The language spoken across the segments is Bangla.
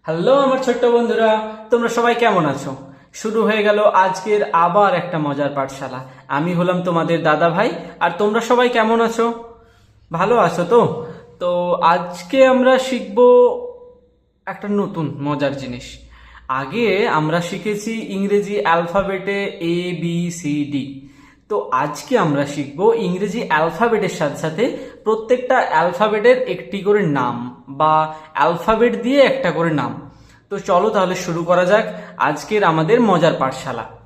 হ্যালো আমার ছোট্ট বন্ধুরা, তোমরা সবাই কেমন আছো? শুরু হয়ে গেল আজকের আবার একটা মজার পাঠশালা। আমি হলাম তোমাদের দাদা ভাই। আর তোমরা সবাই কেমন আছো? ভালো আছো তো? তো আজকে আমরা শিখব একটা নতুন মজার জিনিস। আগে আমরা শিখেছি ইংরেজি অ্যালফাবেটে ABCD। তো আজকে আমরা শিখব ইংরেজি অ্যালফাবেটের সাথে সাথে প্রত্যেকটা অ্যালফাবেটের একটি করে নাম, বা অ্যালফাবেট দিয়ে একটা করে নাম। তো চলো তাহলে শুরু করা যাক আজকের আমাদের মজার পাঠশালা।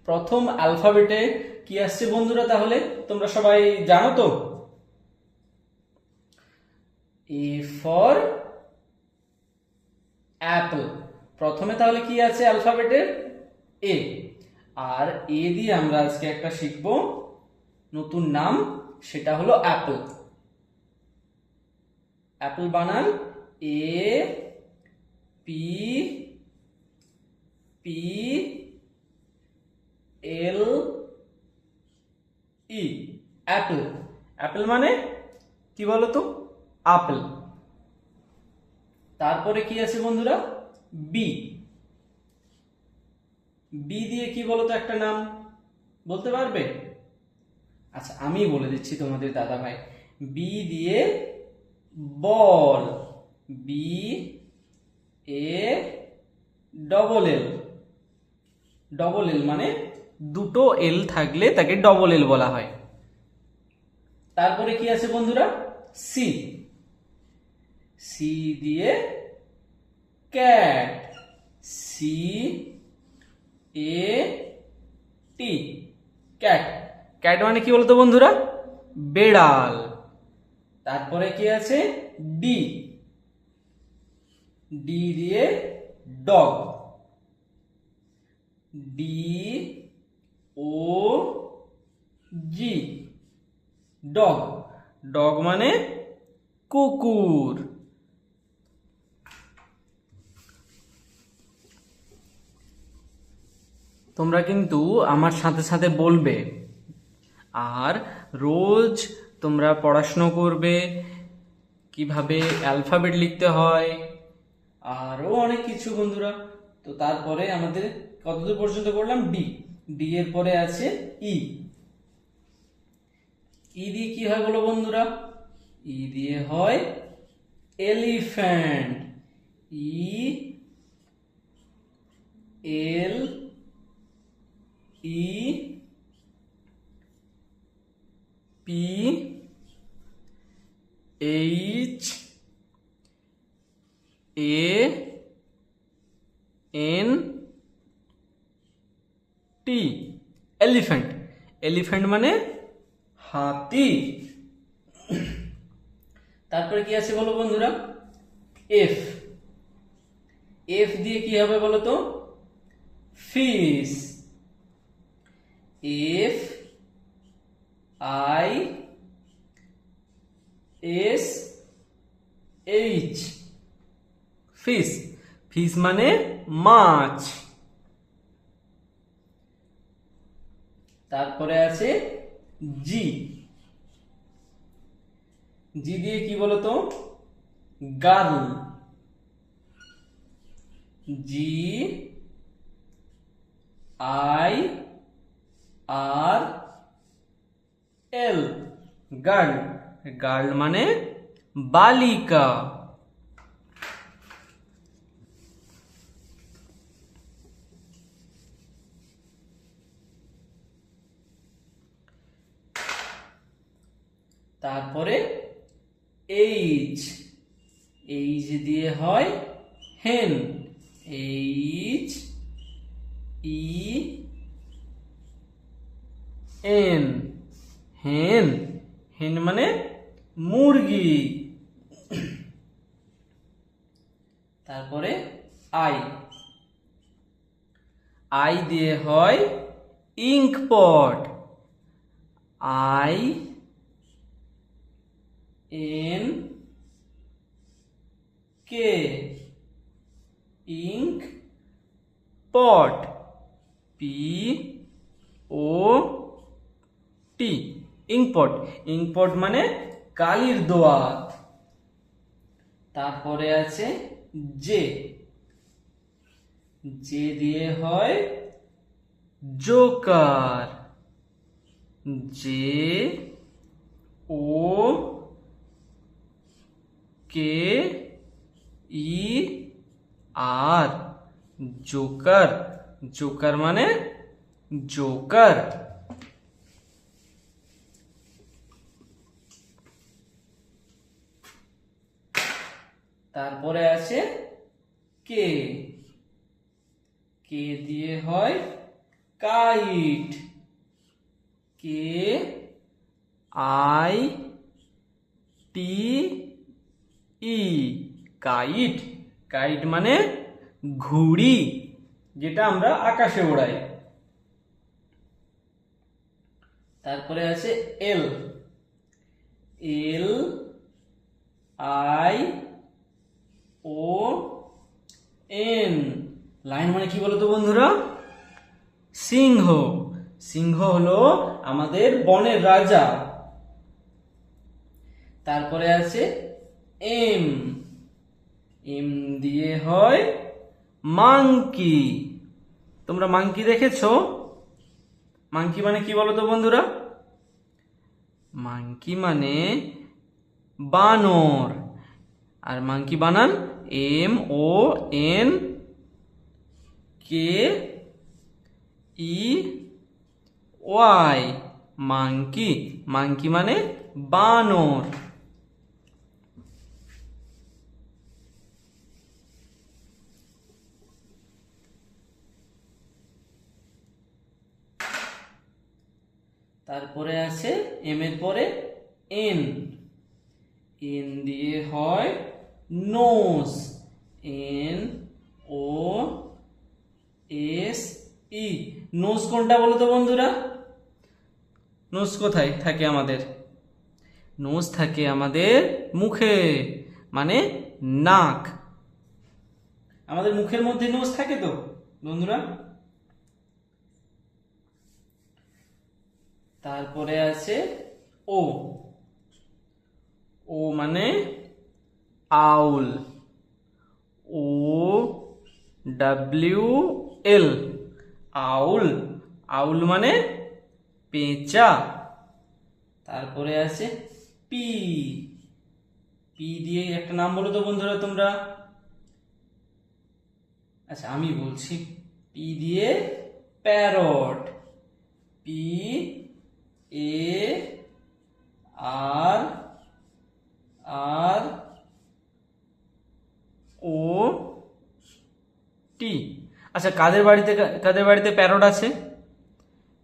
প্রথম অ্যালফাবেটে কি আসছে বন্ধুরা? তাহলে তোমরা সবাই জানো তো? A for Apple. প্রথমে তাহলে কি আছে অ্যালফাবেটের? এ। আর এ দিয়ে আমরা আজকে একটা শিখব নতুন নাম, সেটা হলো অ্যাপল। অ্যাপল বানান APPLE। অ্যাপল। অ্যাপল মানে কি বলো তো? আপেল। তারপরে কি আছে বন্ধুরা? বি। বি দিয়ে কি বলো তো একটা নাম? বলতে পারবে? আচ্ছা, আমি বলে দিচ্ছি তোমাদের দাদা ভাই। বি দিয়ে বল। BALL। ডবল এল মানে দুটো এল থাকলে তাকে ডবল এল বলা হয়। তারপরে কি আছে বন্ধুরা? সি। সি দিয়ে ক্যাট। CAT। ক্যাট। ক্যাট মানে কি বলতো বন্ধুরা? বেড়াল। তারপরে কি আছে? ডি। ডি দিয়ে ডগ। DOG। ডগ। ডগ মানে কুকুর। তোমরা কিন্তু আমার সাথে সাথে বলবে, আর রোজ তোমরা পড়াশুনো করবে কিভাবে অ্যালফাবেট লিখতে হয়, আরও অনেক কিছু বন্ধুরা। তো তারপরে আমাদের কতদূর পর্যন্ত করলাম? ডি। ডি এর পরে আছে ই। ই দিয়ে কি হয় বলো বন্ধুরা? ই দিয়ে হয় এলিফ্যান্ট। ELEPHANT। এলিফ্যান্ট। এলিফ্যান্ট মানে হাতি। তারপরে কি আছে বলো বন্ধুরা? এফ। এফ দিয়ে কি হবে বলো তো? ফিশ। FISH। ফিশ। ফিশ মানে মাছ। তারপরে আছে জি। জি দিয়ে কি বলতো? গার্ল। GIRL। গার্ল। গার্ল মানে বালিকা। তারপরে এইচ। এইচ দিয়ে হয় হেন। HEN। হেন। হেন মানে মুরগি। তারপরে আই। আই দিয়ে হয় ink pot. INK। Ink pot. POT। Inkpot. Inkpot মানে কালির দোয়াত। তারপরে আছে জে, জে দিয়ে হয় joker, J O K E R, joker, joker মানে জোকার। তারপরে আছে কে, কে দিয়ে হয় kite, K I T E, kite, kite মানে ঘুড়ি, যেটা আমরা আকাশে ওড়াই। তারপরে আছে L, L I O N, lion মানে কি বলতো বন্ধুরা? সিংহ, সিংহ হলো আমাদের বনের রাজা। তারপরে আছে এম, এম দিয়ে হয় মাংকি। তোমরা মাংকি দেখেছো? মাংকি মানে কি বলতো বন্ধুরা? মাংকি মানে বানর, আর মাংকি বানান MONKEY, মাংকি, মাংকি মানে বানর। তারপরে আছে এম এর পরে এন, এন দিয়ে হয় nose, N O S E, nose কোনটা বলো তো বন্ধুরা? নোজ কোথায় থাকে আমাদের? নোজ থাকে আমাদের মুখে, মানে নাক। আমাদের মুখের মধ্যে নোজ থাকে তো বন্ধুরা। তারপরে আছে ও, ও মানে আউল, OWL, আউল, আউল মানে পেঁচা। তারপরে আছে পি, পি দিয়ে একটা নাম বলো তো বন্ধুরা তোমরা। আচ্ছা আমি বলছি, পি দিয়ে প্যারট, পি এ আর আর ও টি। আচ্ছা কাদের বাড়িতে প্যারট আছে?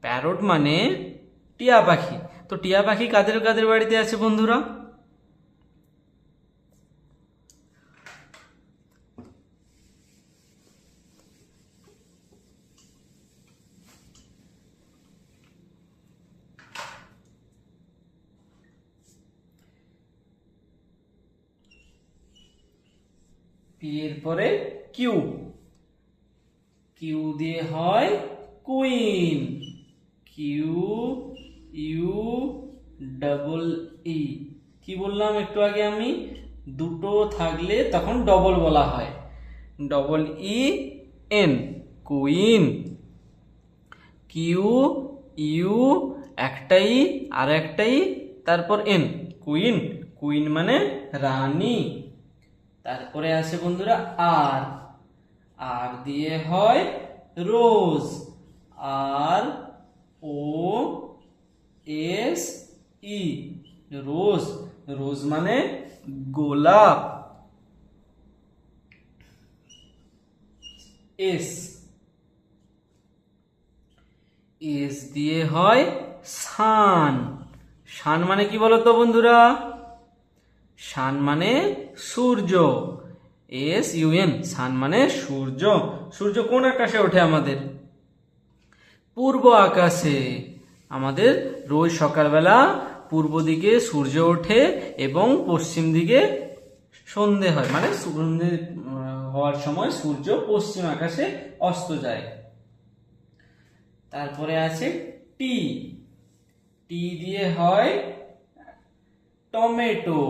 প্যারট মানে টিয়া পাখি। তো টিয়া পাখি কাদের কাদের বাড়িতে আছে বন্ধুরা? পি এর পরে কিউ, কিউ দিয়ে হয় queen, Q U double E. কি বললাম একটু আগে আমি? দুটো থাকলে তখন ডবল বলা হয়, double E N, queen. Q U একটাই আর একটাই, তারপর এন, কুইন, কুইন মানে রানী। তারপরে আছে বন্ধুরা আর, আর দিয়ে হয় রোজ, আর ও এস ই, রোজ, রোজ মানে গোলাপ। এস, এস দিয়ে হয় সান, সান মানে কি বলতো বন্ধুরা? সান মানে সূর্য, SUN, সান মানে সূর্য। সূর্য কোন আকাশে ওঠে আমাদের? পূর্ব আকাশে। আমাদের রোজ সকালবেলা পূর্ব দিকে সূর্য ওঠে এবং পশ্চিম দিকে সন্ধে হয়, মানে সন্ধে হওয়ার সময় সূর্য পশ্চিম আকাশে অস্ত যায়। তারপরে আছে টি, টি দিয়ে হয় tomato,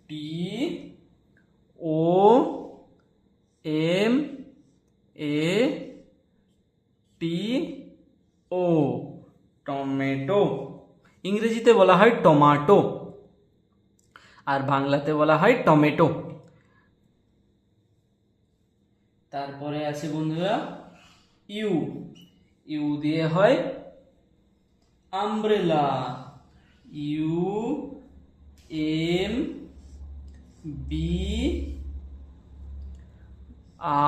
T O M A T O, tomato. ইংরেজিতে বলা হয় টমাটো, আর বাংলাতে বলা হয় টমেটো। তারপরে আছে বন্ধুরা ইউ। ইউ দিয়ে হয় umbrella. U M B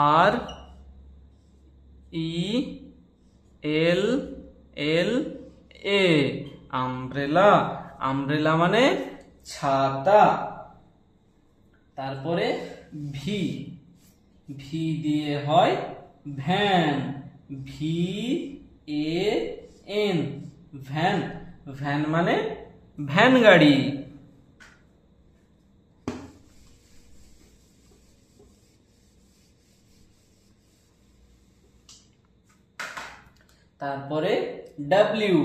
R E L L A, umbrella. Umbrella মানে ছাতা। তারপরে ভি। ভি দিয়ে হয় van. V A N, van. Van মানে ভ্যান গাড়ি। তারপরে ডাব্লিউ।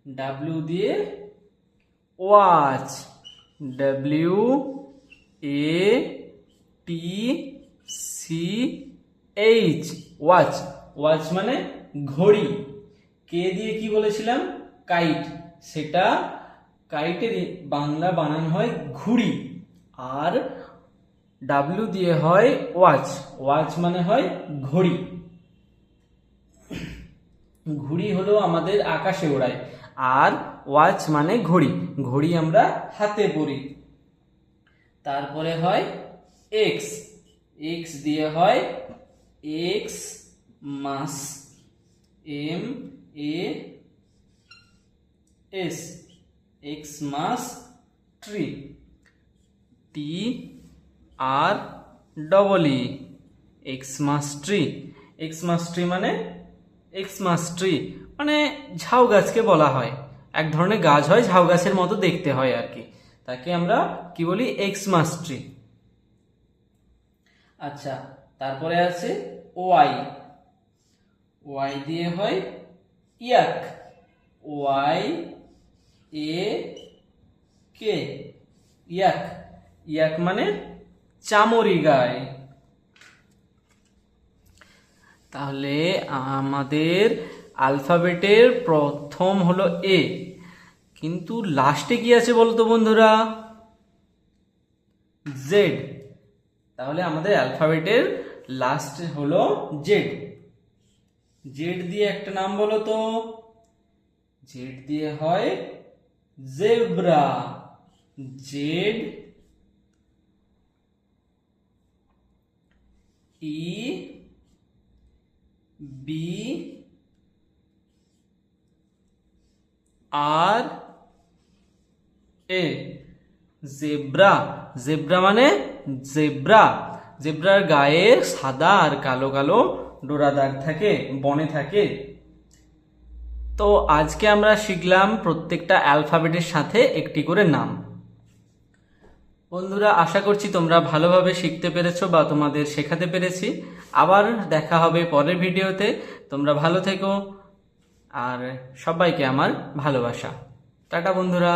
ডাব্লিউ দিয়ে watch. W A T C H, watch. Watch মানে ঘড়ি। কে দিয়ে কি বলেছিলাম? কাইট। সেটা কাইটের বাংলা বানান হয় ঘুড়ি। আর ডাব্লিউ দিয়ে হয় ওয়াচ। ওয়াচ মানে হয় ঘড়ি। ঘুড়ি হলো আমাদের আকাশে ওড়ায়, আর ওয়াচ মানে ঘড়ি। ঘড়ি আমরা হাতে পরি। তারপরে হয় এক্স। এক্স দিয়ে হয় Xmas. M A S, Xmas tree. T R double E, Xmas tree. Xmas tree মানে এক্সমাস ট্রি মানে ঝাউ গাছকে বলা হয়। এক ধরনের গাছ হয়, ঝাউ গাছের মতো দেখতে হয় আর কি, তাকে আমরা কি বলি? Xmas tree. আচ্ছা, তারপরে আছে ওয়াই। ওয়াই দিয়ে হয় ইয়াক। ওয়াই এ কে, ইয়াক। ইয়াক মানে চামড়ি গায়। তাহলে আমাদের অ্যালফাবেটের প্রথম হলো এ, কিন্তু লাস্টে কি আছে বলতো বন্ধুরা? জেড। তাহলে আমাদের অ্যালফাবেটের লাস্ট হলো জেড। জেড দিয়ে একটা নাম বলো তো। জেড দিয়ে হয় জেব্রা। জেড ই বি আর এ, জেব্রা। জেব্রা মানে জেব্রা। জেব্রার গায়ে সাদা আর কালো কালো ডোরা দাগ থাকে, বনে থাকে। তো আজকে আমরা শিখলাম প্রত্যেকটা অ্যালফাবেটের সাথে একটি করে নাম। বন্ধুরা, আশা করছি তোমরা ভালোভাবে শিখতে পেরেছো বা তোমাদের শেখাতে পেরেছি। আবার দেখা হবে পরের ভিডিওতে। তোমরা ভালো থেকো, আর সবাইকে আমার ভালোবাসা। টাটা বন্ধুরা।